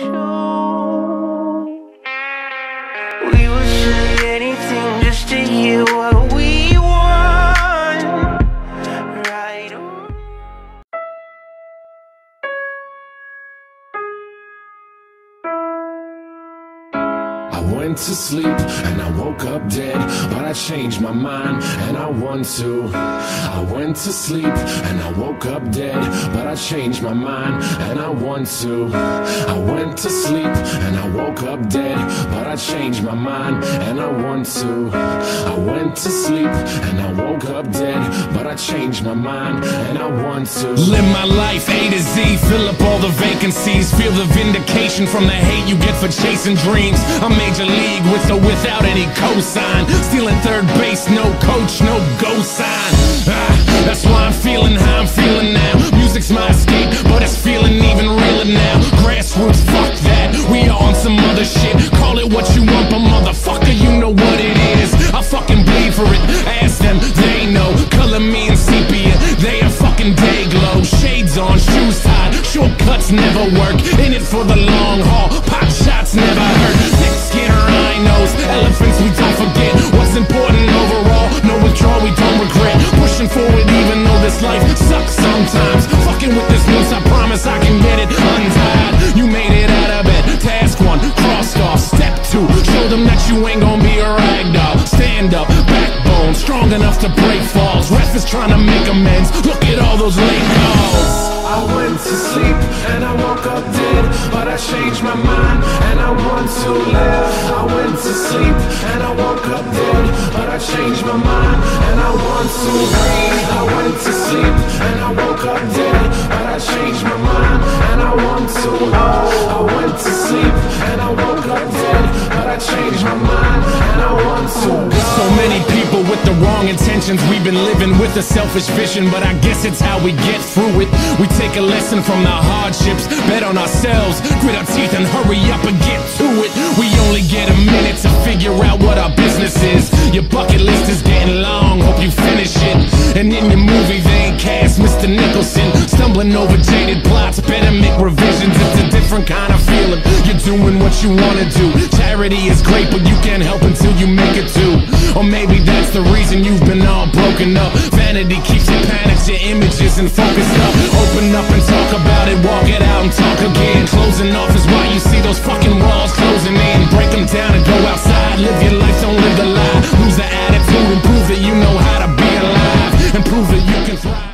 show. We would say anything just to hear what we want. Right on. I went to sleep and I woke up dead, but I changed my mind and I want to. I went to sleep and I woke up dead, but I changed my mind and I want to. I went to sleep and I woke up dead, but I changed my mind and I want to. I went to sleep and I woke up dead, but I changed my mind and I want to. Live my life A to Z, fill up all the vacancies, feel the vindication from the hate you get for chasing dreams. I'm major league with or without any cosign, stealing third base, no coach, no go sign. That's why I'm feeling how I'm feeling now. Music's my escape, but it's feeling even realer now. Grassroots, fuck that, we on some other shit. Call it what you want, but motherfucker, you know what it is. I fucking bleed for it, ask them, they know. Color me in sepia, they are fucking day glow. Shades on, shoes tied, shortcuts never work. In it for the long haul, pop shots never hurt. Thick skin, rhinos, elephants we don't forget. What's important overall, no withdrawal we don't regret. Pushing forward even though this life sucks sometimes. Fucking with this noose, I promise I can get it untied. You made it out of bed, task one, crossed off. Step two, show them that you ain't gonna be a ragdoll. Stand up, backbone, strong enough to break falls. Ref is trying to make amends, look at all those late calls. I went to sleep and I woke up dead, but I changed my mind and I want to live. I went to sleep and I woke up dead, but I changed my mind and I want to breathe. I went to sleep and I woke up dead, but I changed my mind and I want to. I went to sleep and I woke up dead, but I changed my mind and I want to. So many people with the wrong intentions, we've been living with a selfish vision, but I guess it's how we get through it. We take a lesson from the hardships, bet on ourselves, grit our teeth and hurry up and get to it. We only get a minute to figure out what our business is. Your bucket list is getting long, hope you finish it. And in your movie they ain't cast Mr. Nicholson, stumbling over jaded plots, better make revisions. It's a different kind of feeling, you're doing what you wanna do. Charity is great, but you can't help until you make it too. Or maybe that's the reason you've been all broken up. Vanity keeps you panicked, your images and focused up. Open up and talk about it, walk it out and talk again. Closing off is why you see those fucking walls closing in. Break them down and go outside, live your life, don't live the lie. Lose the attitude and prove that you know how to be alive, and prove that you can thrive.